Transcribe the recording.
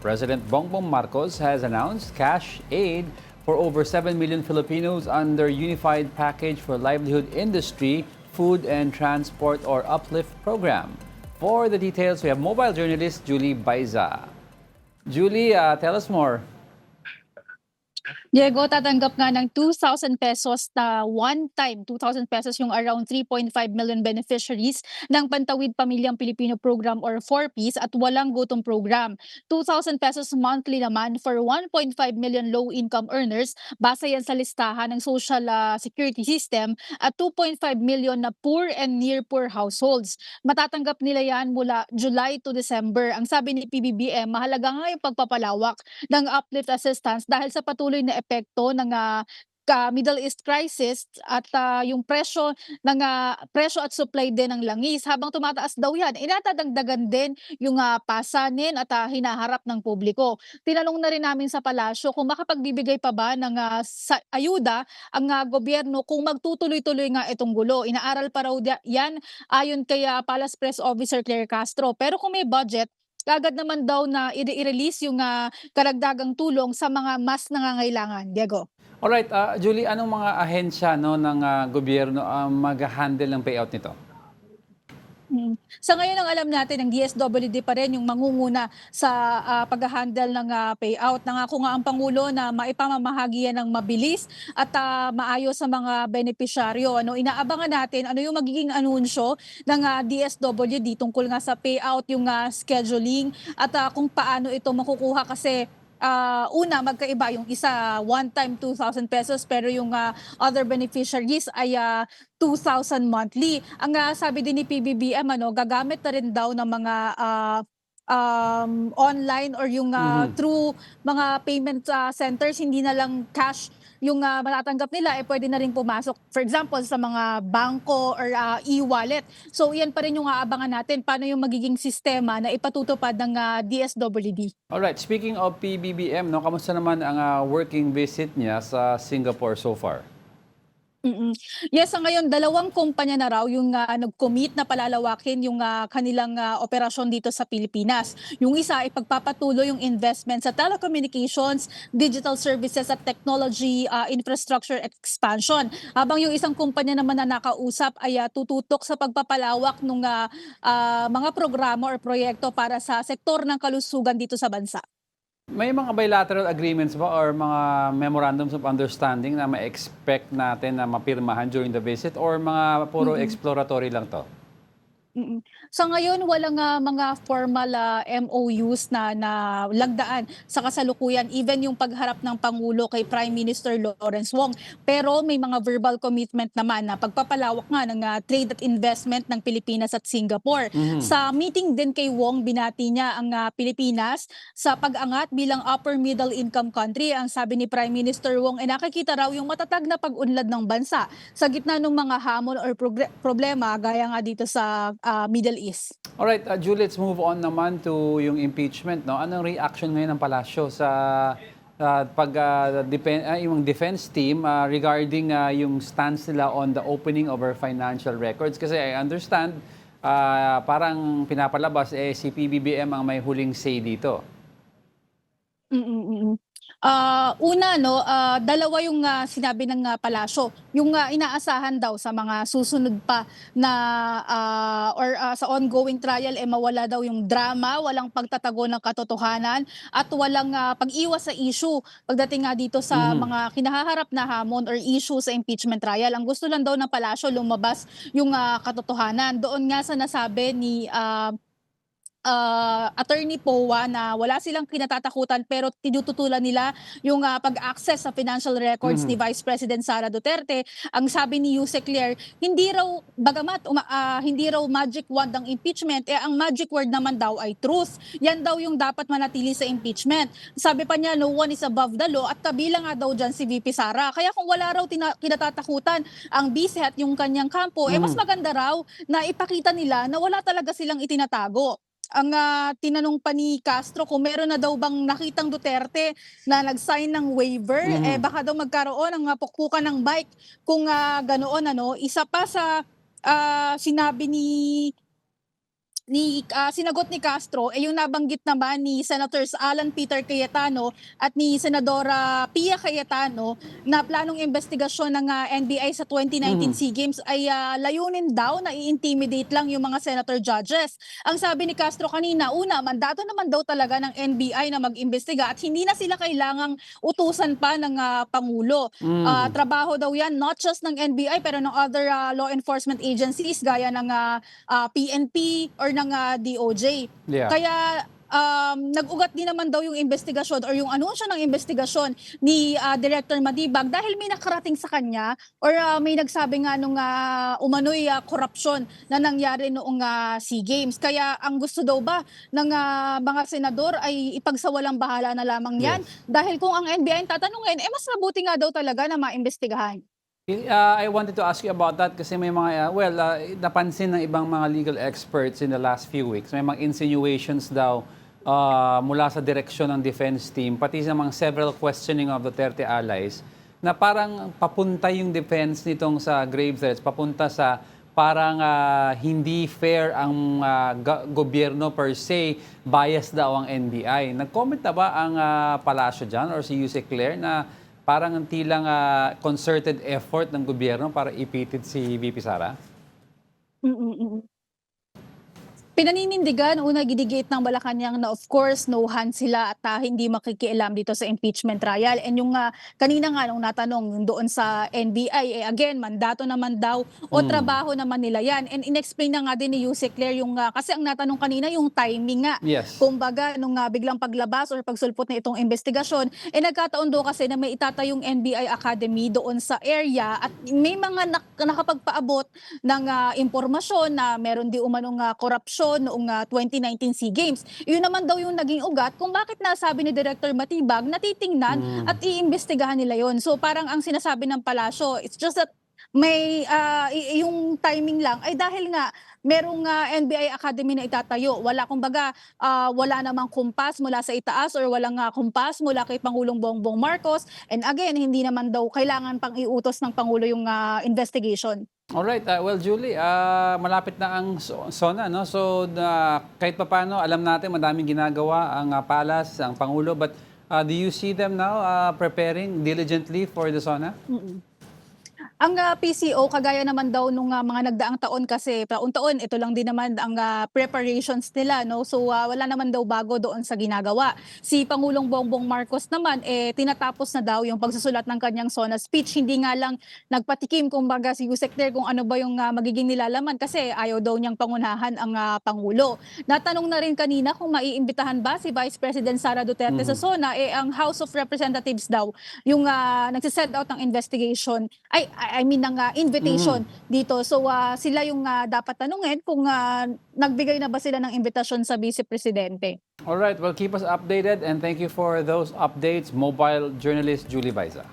President Bongbong Marcos has announced cash aid for over 7 million Filipinos under Unified Package for Livelihood Industry, Food and Transport or Uplift program. For the details, we have mobile journalist Julie Baiza. Julie, tell us more. Diego, tatanggap nga ng 2,000 pesos na one-time 2,000 pesos yung around 3.5 million beneficiaries ng Pantawid Pamilyang Pilipino Program or 4Ps at Walang Gutom Program. 2,000 pesos monthly naman for 1.5 million low-income earners base yan sa listahan ng Social Security System at 2.5 million na poor and near poor households. Matatanggap nila yan mula July to December. Ang sabi ni PBBM, mahalaga nga yung pagpapalawak ng uplift assistance dahil sa patuloy na epekto ng Middle East crisis at yung presyo ng presyo at supply din ng langis. Habang tumataas daw yan, inatadagdagan din yung pasanin at hinaharap ng publiko. Tinanong na rin namin sa palasyo kung makapagbibigay pa ba ng ayuda ang gobyerno kung magtutuloy-tuloy nga itong gulo. Inaaral pa raw yan ayon kay Palace Press Officer Claire Castro. Pero kung may budget, agad naman daw na i-release yung karagdagang tulong sa mga mas nangangailangan. Diego. Alright, Julie, anong mga ahensya ng gobyerno ang mag-handle ng payout nito? Sa ngayon ang alam natin ng DSWD pa rin yung mangunguna sa pag-handle ng payout. Nangako nga ang Pangulo na maipamamahagi yan ng mabilis at maayos sa mga benepisyaryo. Inaabangan natin ano yung magiging anunsyo ng DSWD tungkol nga sa payout, yung scheduling at kung paano ito makukuha kasi una, magkaiba yung isa one-time 2,000 pesos pero yung other beneficiaries ay 2,000 monthly. Ang sabi din ni PBBM, gagamit na rin daw ng mga online or yung through mga payment centers, hindi na lang cash yung matatanggap nila, pwede na rin pumasok. For example, sa mga bangko or e-wallet. So, yan pa rin yung aabangan natin. Paano yung magiging sistema na ipatutupad ng DSWD. Alright, speaking of PBBM, kamusta naman ang working visit niya sa Singapore so far? Yes, sa ngayon, 2 kumpanya na raw yung nag-commit na palalawakin yung kanilang operasyon dito sa Pilipinas. Yung isa ay pagpapatuloy yung investment sa telecommunications, digital services at technology infrastructure expansion. Habang yung isang kumpanya naman na nakausap ay tututok sa pagpapalawak ng mga programa or proyekto para sa sektor ng kalusugan dito sa bansa. May mga bilateral agreements ba or mga memorandums of understanding na ma-expect natin na mapirmahan during the visit or mga puro exploratory lang to? Sa ngayon, walang mga formal MOUs na lagdaan sa kasalukuyan, even yung pagharap ng Pangulo kay Prime Minister Lawrence Wong. Pero may mga verbal commitment naman na pagpapalawak nga ng trade at investment ng Pilipinas at Singapore. Sa meeting din kay Wong, binati niya ang Pilipinas sa pag-angat bilang upper middle income country. Ang sabi ni Prime Minister Wong, nakikita raw yung matatag na pag-unlad ng bansa sa gitna ng mga hamon or problema gaya nga dito sa Middle East. Alright, Julie, let's move on naman to yung impeachment. Anong reaction ngayon ng palasyo sa yung defense team regarding yung stance nila on the opening of our financial records? Kasi I understand parang pinapalabas si PBBM ang may huling say dito. Una, 2 yung sinabi ng palasyo. Yung inaasahan daw sa mga susunod pa na or sa ongoing trial, mawala daw yung drama, walang pagtatago ng katotohanan at walang pag-iwas sa issue pagdating nga dito sa mga kinahaharap na hamon or issue sa impeachment trial. Ang gusto lang daw ng palasyo, lumabas yung katotohanan. Doon nga sa nasabi ni Attorney Powa na wala silang kinatatakutan pero tinututulan nila yung pag-access sa financial records ni Vice President Sara Duterte. Ang sabi ni Yusek Claire, hindi raw magic wand ang impeachment, ang magic word naman daw ay truth. Yan daw yung dapat manatili sa impeachment. Sabi pa niya, no one is above the law at kabilang nga daw dyan si VP Sara. Kaya kung wala raw kinatatakutan ang BICE at yung kanyang kampo, mas maganda raw na ipakita nila na wala talaga silang itinatago. Ang tinanong pa ni Castro kung meron na daw bang nakitang Duterte na nag-sign ng waiver, baka daw magkaroon ng pukpukan ng bike kung ganoon. Isa pa sa sinabi ni sinagot ni Castro yung nabanggit naman ni Senators Alan Peter Cayetano at ni Senadora Pia Cayetano na planong investigasyon ng NBI sa 2019 Mhm. SEA Games ay layunin daw na i-intimidate lang yung mga senator judges. Ang sabi ni Castro kanina, una, mandato naman daw talaga ng NBI na mag-imbestiga at hindi na sila kailangang utusan pa ng Pangulo. Mhm. Trabaho daw yan not just ng NBI pero ng other law enforcement agencies gaya ng PNP or ng DOJ. Yeah. Kaya nag-ugat din naman daw yung investigasyon or yung anunsyo ng investigasyon ni Director Matibag dahil may nakarating sa kanya or may nagsabi nga nung umano'y korupsyon na nangyari noong SEA Games. Kaya ang gusto daw ba ng mga senador ay ipagsawalang bahala na lamang yan Yes. dahil kung ang NBI ang tatanungin, mas mabuti nga daw talaga na maimbestigahan. I wanted to ask you about that kasi may mga, napansin ng ibang mga legal experts in the last few weeks. May mga insinuations daw mula sa direksyon ng defense team, pati sa mga several questioning of Duterte allies, na parang papunta yung defense nitong sa grave threats, papunta sa parang hindi fair ang gobyerno per se, bias daw ang NBI. Nag-comment na ba ang palasyo dyan or si Yusek Claire na parang ang tilang concerted effort ng gobyerno para ipitit si VP Sara? Mm, mm. Pinaninindigan, una gidigate ng Malacanang na of course no hand sila at hindi makikialam dito sa impeachment trial. And yung kanina nga nung natanong doon sa NBI, again, mandato naman daw o trabaho naman nila yan. And inexplain na nga din ni Yusek Claire yung, kasi ang natanong kanina yung timing nga. Yes. Kumbaga, nung biglang paglabas or pagsulpot na itong investigasyon, nagkataon do kasi na may itatayong NBI Academy doon sa area at may mga nakapagpaabot ng impormasyon na meron di umanong korupsyon noong 2019 SEA Games. Yun naman daw yung naging ugat kung bakit nasabi ni Director Matibag na titingnan at iimbestigahan nila yon. So parang ang sinasabi ng palasyo, it's just that may yung timing lang ay dahil nga merong NBI Academy na itatayo. Wala kumbaga wala namang kumpas mula sa itaas or walang kumpas mula kay Pangulong Bongbong Marcos. And again, hindi naman daw kailangan pang iutos ng Pangulo yung investigation. Alright, well Julie, malapit na ang SONA, no? So kahit papaano, alam natin madaming ginagawa ang Palas, ang Pangulo, but do you see them now preparing diligently for the SONA? Ang PCO kagaya naman daw nung mga nagdaang taon kasi taon-taon ito lang din naman ang preparations nila, no. So wala naman daw bago doon sa ginagawa. Si Pangulong Bongbong Marcos naman tinatapos na daw yung pagsusulat ng kanyang SONA speech. Hindi nga lang nagpatikim kumbaga si Yusek Claire kung ano ba yung magiging nilalaman kasi ayaw daw niyang pangunahan ang Pangulo. Natanong na rin kanina kung maiimbitahan ba si Vice President Sara Duterte sa SONA, ang House of Representatives daw yung nagse-set out ng investigation I mean ng invitation dito. So sila yung dapat tanungin kung nagbigay na ba sila ng imbitasyon sa Vice Presidente. Alright, well keep us updated and thank you for those updates, mobile journalist Julie Baiza.